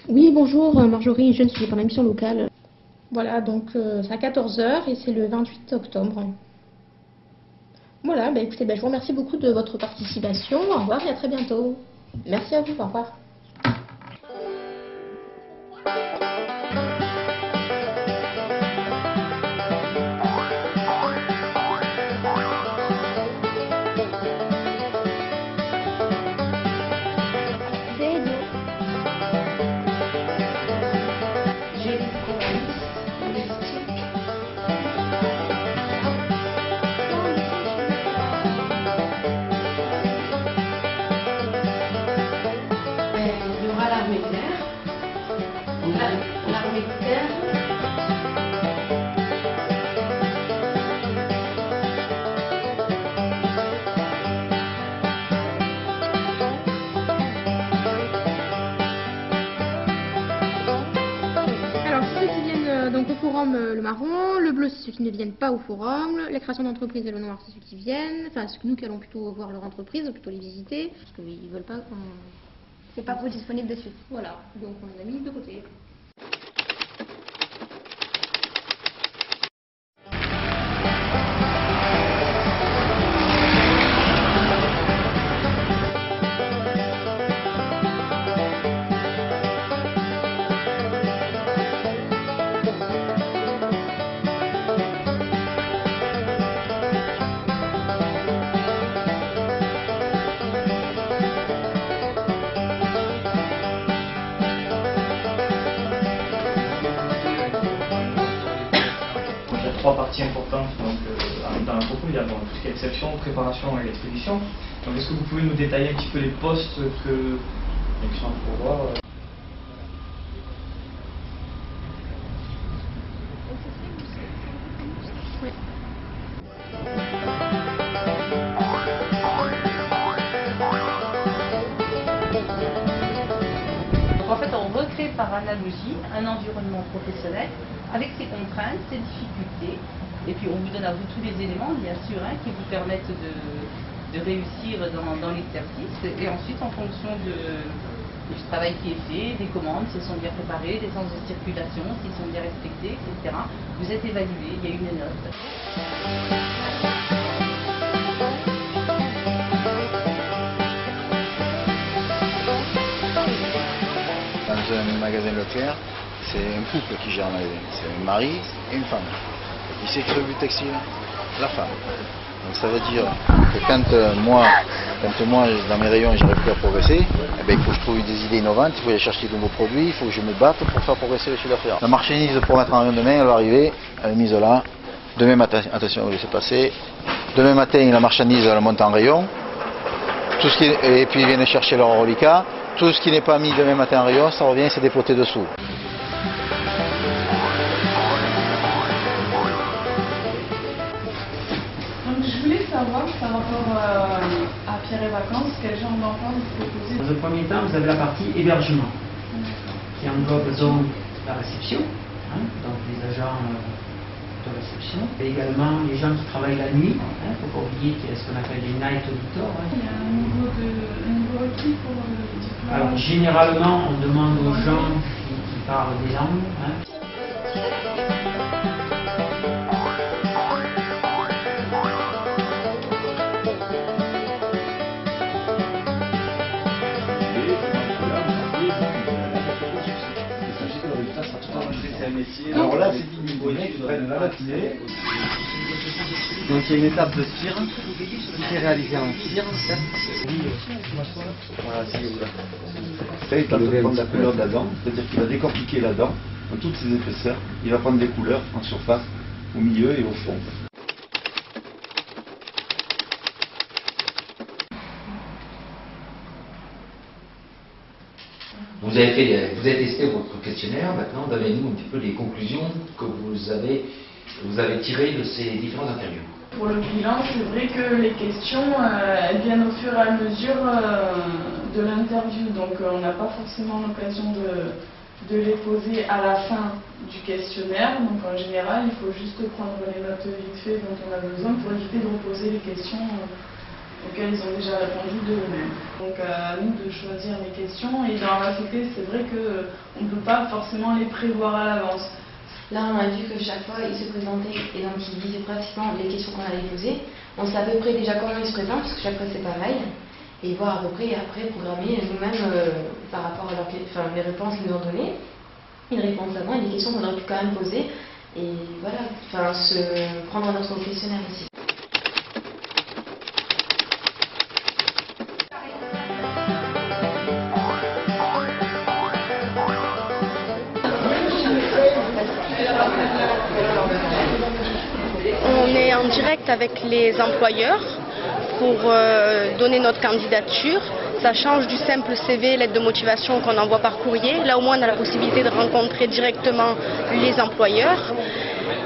Oui, bonjour Marjorie, je suis pour la mission locale. Voilà, donc c'est à 14 heures et c'est le 28 octobre. Voilà, bah, écoutez, bah, je vous remercie beaucoup de votre participation. Au revoir et à très bientôt. Merci à vous, au revoir. Il y aura l'armée de terre. L'armée de terre. Alors, ceux qui viennent donc au forum, le marron, le bleu, c'est ceux qui ne viennent pas au forum, la création d'entreprise et le noir, c'est ceux qui viennent, enfin, nous qui allons plutôt voir leur entreprise, ou plutôt les visiter, parce qu'ils ne veulent pas qu'on... C'est pas trop disponible dessus. Voilà, donc on l'a mis de côté. Il y a trois parties importantes dans la propos. Il y a tout ce qui est réception, préparation et expédition. Donc est-ce que vous pouvez nous détailler un petit peu les postes qui sont à pourvoir Oui. Donc en fait, on recrée par analogie un environnement professionnel avec ses contraintes, ses difficultés, et puis on vous donne à vous tous les éléments, bien sûr, qui vous permettent de réussir dans l'exercice, et ensuite en fonction du travail qui est fait, des commandes, s'ils sont bien préparés, des sens de circulation, s'ils sont bien respectés, etc. Vous êtes évalué, il y a une note. Dans un magasin Leclerc, c'est un couple qui gère un magasin. C'est un mari et une femme. Et qui c'est qui s'occupe du textile? La femme. Donc ça veut dire que quand moi, dans mes rayons, j'arrive plus à progresser, eh bien, il faut que je trouve des idées innovantes, il faut aller chercher de nouveaux produits, il faut que je me batte pour faire progresser le chiffre d'affaires. La marchandise pour mettre en rayon demain, elle va arriver, elle est mise là. Demain matin, attention, vous laissez passer. Demain matin, la marchandise, elle monte en rayon. Et puis ils viennent chercher leur reliquat. Tout ce qui n'est pas mis demain matin en rayon, ça revient, c'est dépoté dessous. Donc je voulais savoir par rapport à Pierre et Vacances, quel genre d'emploi vous proposez? Dans un premier temps, vous avez la partie hébergement, qui englobe donc la réception, donc les agents de réception, et également les gens qui travaillent la nuit. Il ne faut pas oublier qu'il y a ce qu'on appelle les night auditors. Il y a un niveau requis pour le diplôme? Alors généralement, on demande aux gens qui parlent des langues. Alors là, c'est 10 000 bonnets qui prennent la matinée. Donc il y a une étape de cire qui est réalisée en cire. Voilà, c'est là. Il va prendre la couleur de la dent, c'est-à-dire qu'il va décortiquer la dent dans toutes ses épaisseurs. Il va prendre des couleurs en surface, au milieu et au fond. Vous avez testé votre questionnaire, maintenant donnez-nous un petit peu les conclusions que vous avez tirées de ces différentes interviews. Pour le bilan, c'est vrai que les questions, elles viennent au fur et à mesure de l'interview, donc on n'a pas forcément l'occasion de les poser à la fin du questionnaire, donc en général, il faut juste prendre les notes vite fait dont on a besoin pour éviter de reposer les questions auxquelles ils ont déjà répondu d'eux-mêmes. Donc à nous de choisir les questions, et dans la société, c'est vrai pas forcément les prévoir à l'avance. Là, on a vu que chaque fois, il se présentait et donc il disait pratiquement les questions qu'on allait poser. On sait à peu près déjà comment il se présente, parce que chaque fois c'est pareil. Et voir à peu près, après, programmer nous-mêmes par rapport à les réponses qu'ils nous ont données. Ils répondent avant et des questions qu'on aurait pu quand même poser. Et voilà, se prendre notre questionnaire aussi. On est en direct avec les employeurs pour donner notre candidature. Ça change du simple CV, lettre de motivation qu'on envoie par courrier. Là au moins on a la possibilité de rencontrer directement les employeurs.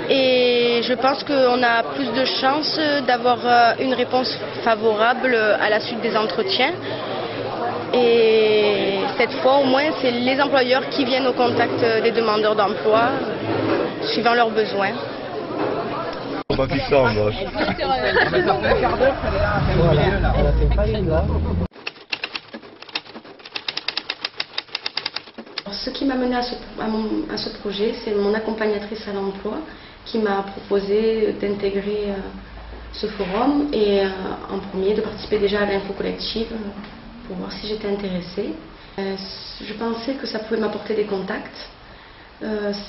Et je pense qu'on a plus de chances d'avoir une réponse favorable à la suite des entretiens. Et cette fois au moins c'est les employeurs qui viennent au contact des demandeurs d'emploi, suivant leurs besoins. Pas fixer en gauche. Ce qui m'a mené à ce projet, c'est mon accompagnatrice à l'emploi qui m'a proposé d'intégrer ce forum et en premier de participer déjà à l'info collective pour voir si j'étais intéressée. Je pensais que ça pouvait m'apporter des contacts,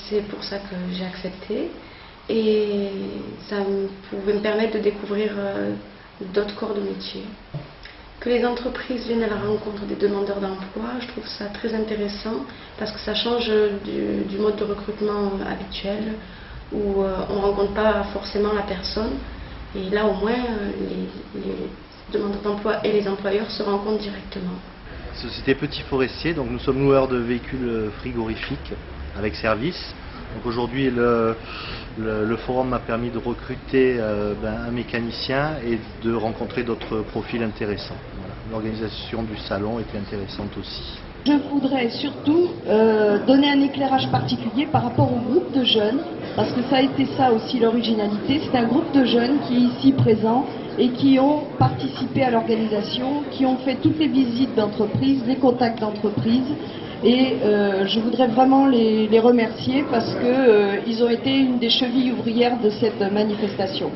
c'est pour ça que j'ai accepté. Et ça pouvait me permettre de découvrir d'autres corps de métier. Que les entreprises viennent à la rencontre des demandeurs d'emploi, je trouve ça très intéressant parce que ça change du mode de recrutement habituel où on ne rencontre pas forcément la personne. Et là au moins les demandeurs d'emploi et les employeurs se rencontrent directement. Société Petit Forestier, donc nous sommes loueurs de véhicules frigorifiques avec service. Donc aujourd'hui le forum m'a permis de recruter un mécanicien et de rencontrer d'autres profils intéressants. Voilà. L'organisation du salon était intéressante aussi. Je voudrais surtout donner un éclairage particulier par rapport au groupe de jeunes, parce que ça a été ça aussi l'originalité. C'est un groupe de jeunes qui est ici présent et qui ont participé à l'organisation, qui ont fait toutes les visites d'entreprise, les contacts d'entreprise. Et je voudrais vraiment les remercier parce qu'ils ont été une des chevilles ouvrières de cette manifestation.